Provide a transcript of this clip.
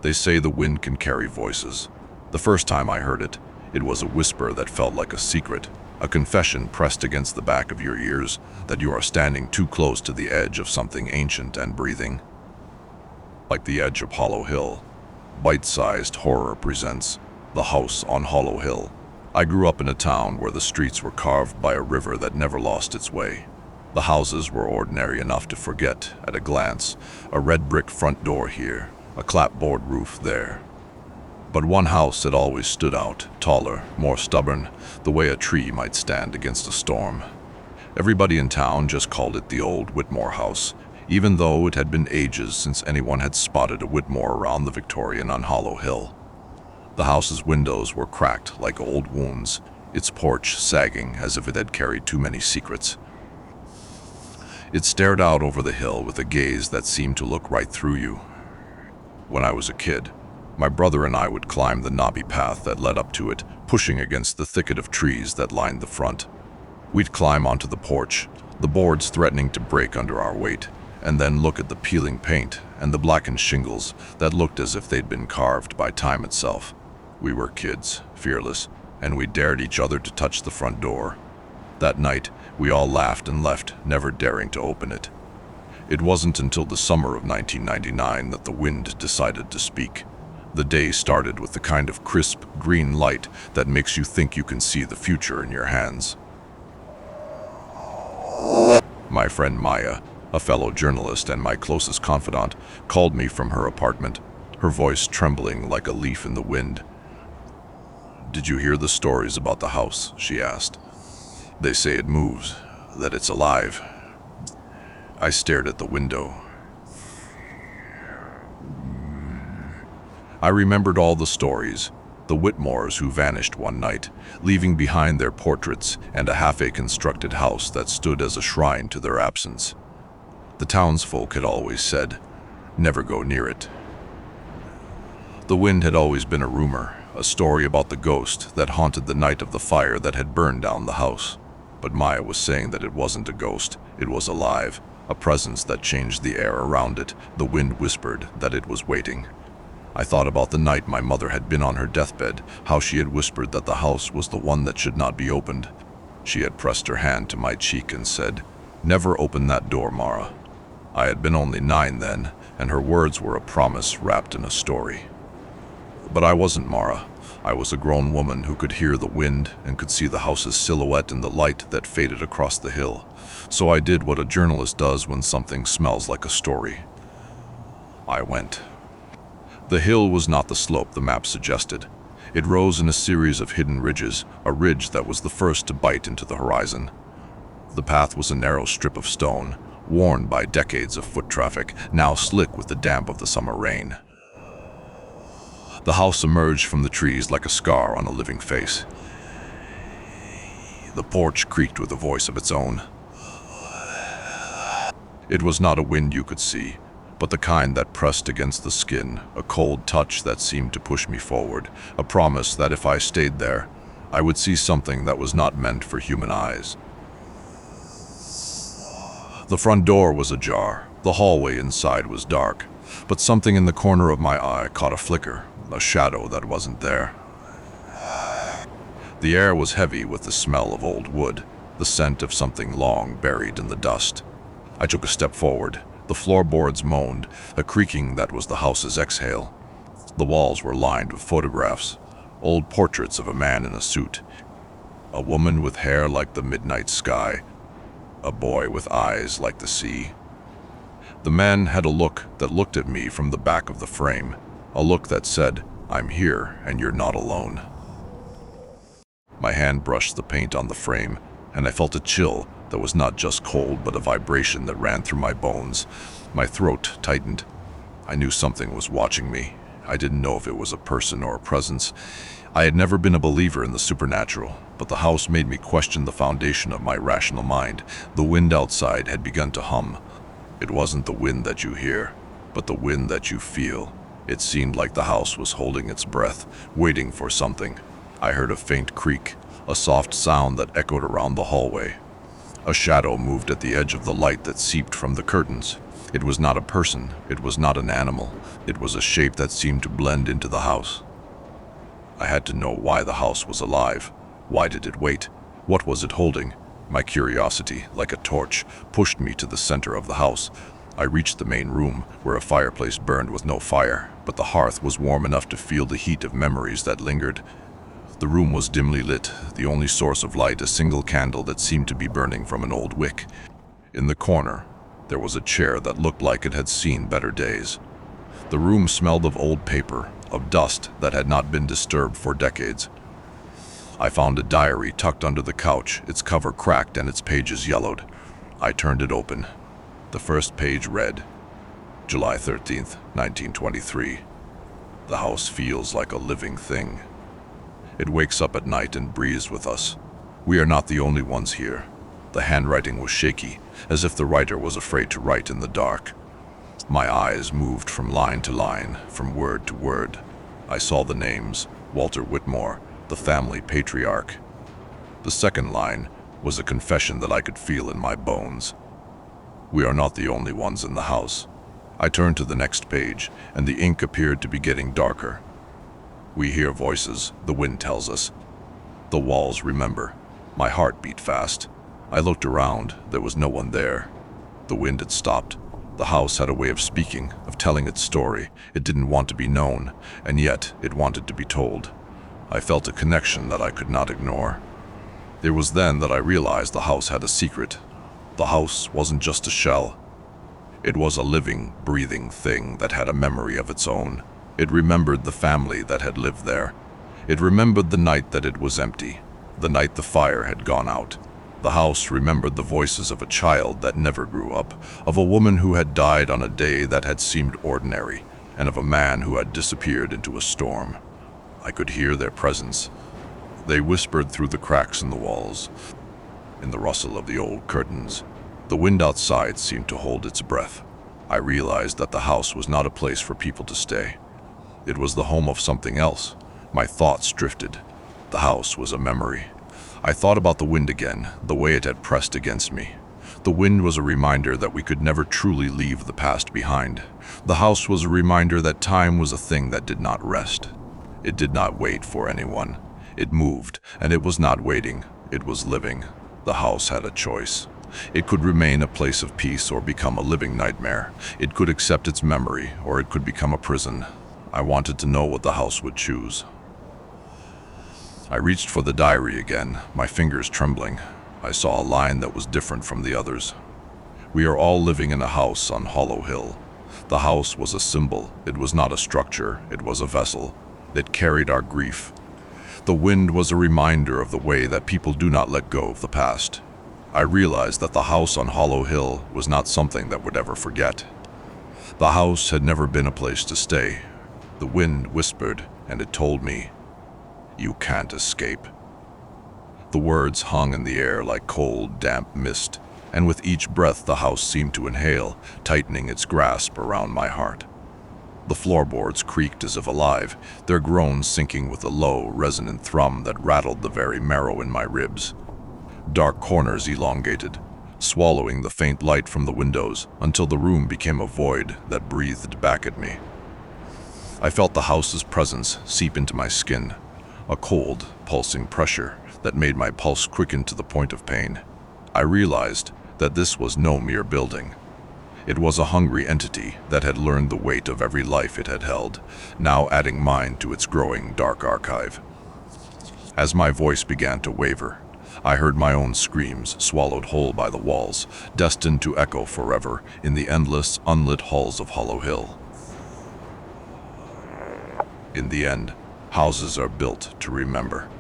They say the wind can carry voices. The first time I heard it, it was a whisper that felt like a secret, a confession pressed against the back of your ears that you are standing too close to the edge of something ancient and breathing. Like the edge of Hollow Hill. Bite-sized horror presents The House on Hollow Hill. I grew up in a town where the streets were carved by a river that never lost its way. The houses were ordinary enough to forget at a glance, a red brick front door here, a clapboard roof there. But one house had always stood out, taller, more stubborn, the way a tree might stand against a storm. Everybody in town just called it the old Whitmore house, even though it had been ages since anyone had spotted a Whitmore around the Victorian on Hollow Hill. The house's windows were cracked like old wounds, its porch sagging as if it had carried too many secrets. It stared out over the hill with a gaze that seemed to look right through you. When I was a kid, my brother and I would climb the knobby path that led up to it, pushing against the thicket of trees that lined the front. We'd climb onto the porch, the boards threatening to break under our weight, and then look at the peeling paint and the blackened shingles that looked as if they'd been carved by time itself. We were kids, fearless, and we dared each other to touch the front door. That night, we all laughed and left, never daring to open it. It wasn't until the summer of 1999 that the wind decided to speak. The day started with the kind of crisp, green light that makes you think you can see the future in your hands. My friend Maya, a fellow journalist and my closest confidant, called me from her apartment, her voice trembling like a leaf in the wind. "Did you hear the stories about the house?" she asked. "They say it moves, that it's alive." I stared at the window. I remembered all the stories, the Whitmores who vanished one night, leaving behind their portraits and a half-constructed house that stood as a shrine to their absence. The townsfolk had always said, "Never go near it." The wind had always been a rumor, a story about the ghost that haunted the night of the fire that had burned down the house. But Maya was saying that it wasn't a ghost, it was alive, a presence that changed the air around it. The wind whispered that it was waiting. I thought about the night my mother had been on her deathbed, how she had whispered that the house was the one that should not be opened. She had pressed her hand to my cheek and said, "Never open that door, Mara." I had been only 9 then, and her words were a promise wrapped in a story. But I wasn't Mara. I was a grown woman who could hear the wind and could see the house's silhouette in the light that faded across the hill. So I did what a journalist does when something smells like a story. I went. The hill was not the slope the map suggested. It rose in a series of hidden ridges, a ridge that was the first to bite into the horizon. The path was a narrow strip of stone, worn by decades of foot traffic, now slick with the damp of the summer rain. The house emerged from the trees like a scar on a living face. The porch creaked with a voice of its own. It was not a wind you could see, but the kind that pressed against the skin, a cold touch that seemed to push me forward, a promise that if I stayed there, I would see something that was not meant for human eyes. The front door was ajar. The hallway inside was dark, but something in the corner of my eye caught a flicker, a shadow that wasn't there. The air was heavy with the smell of old wood, the scent of something long buried in the dust. I took a step forward. The floorboards moaned, a creaking that was the house's exhale. The walls were lined with photographs, old portraits of a man in a suit, a woman with hair like the midnight sky, a boy with eyes like the sea. The man had a look that looked at me from the back of the frame, a look that said, "I'm here and you're not alone." My hand brushed the paint on the frame, and I felt a chill that was not just cold but a vibration that ran through my bones. My throat tightened. I knew something was watching me. I didn't know if it was a person or a presence. I had never been a believer in the supernatural, but the house made me question the foundation of my rational mind. The wind outside had begun to hum. It wasn't the wind that you hear, but the wind that you feel. It seemed like the house was holding its breath, waiting for something. I heard a faint creak, a soft sound that echoed around the hallway. A shadow moved at the edge of the light that seeped from the curtains. It was not a person, it was not an animal, it was a shape that seemed to blend into the house. I had to know why the house was alive. Why did it wait? What was it holding? My curiosity, like a torch, pushed me to the center of the house. I reached the main room, where a fireplace burned with no fire, but the hearth was warm enough to feel the heat of memories that lingered. The room was dimly lit, the only source of light a single candle that seemed to be burning from an old wick. In the corner, there was a chair that looked like it had seen better days. The room smelled of old paper, of dust that had not been disturbed for decades. I found a diary tucked under the couch, its cover cracked and its pages yellowed. I turned it open. The first page read, July 13th, 1923. The house feels like a living thing. It wakes up at night and breathes with us. We are not the only ones here. The handwriting was shaky, as if the writer was afraid to write in the dark. My eyes moved from line to line, from word to word. I saw the names, Walter Whitmore, the family patriarch. The second line was a confession that I could feel in my bones. We are not the only ones in the house. I turned to the next page, and the ink appeared to be getting darker. We hear voices, the wind tells us. The walls remember. My heart beat fast. I looked around. There was no one there. The wind had stopped. The house had a way of speaking, of telling its story. It didn't want to be known, and yet it wanted to be told. I felt a connection that I could not ignore. It was then that I realized the house had a secret. The house wasn't just a shell. It was a living, breathing thing that had a memory of its own. It remembered the family that had lived there. It remembered the night that it was empty, the night the fire had gone out. The house remembered the voices of a child that never grew up, of a woman who had died on a day that had seemed ordinary, and of a man who had disappeared into a storm. I could hear their presence. They whispered through the cracks in the walls, in the rustle of the old curtains. The wind outside seemed to hold its breath. I realized that the house was not a place for people to stay. It was the home of something else. My thoughts drifted. The house was a memory. I thought about the wind again, the way it had pressed against me. The wind was a reminder that we could never truly leave the past behind. The house was a reminder that time was a thing that did not rest. It did not wait for anyone. It moved, and it was not waiting. It was living. The house had a choice. It could remain a place of peace or become a living nightmare. It could accept its memory, or it could become a prison. I wanted to know what the house would choose. I reached for the diary again, my fingers trembling. I saw a line that was different from the others. We are all living in a house on Hollow Hill. The house was a symbol. It was not a structure. It was a vessel. It carried our grief. The wind was a reminder of the way that people do not let go of the past. I realized that the house on Hollow Hill was not something that would ever forget. The house had never been a place to stay. The wind whispered, and it told me, "You can't escape." The words hung in the air like cold, damp mist, and with each breath the house seemed to inhale, tightening its grasp around my heart. The floorboards creaked as if alive, their groans sinking with a low, resonant thrum that rattled the very marrow in my ribs. Dark corners elongated, swallowing the faint light from the windows until the room became a void that breathed back at me. I felt the house's presence seep into my skin, a cold, pulsing pressure that made my pulse quicken to the point of pain. I realized that this was no mere building. It was a hungry entity that had learned the weight of every life it had held, now adding mine to its growing dark archive. As my voice began to waver, I heard my own screams swallowed whole by the walls, destined to echo forever in the endless, unlit halls of Hollow Hill. In the end, houses are built to remember.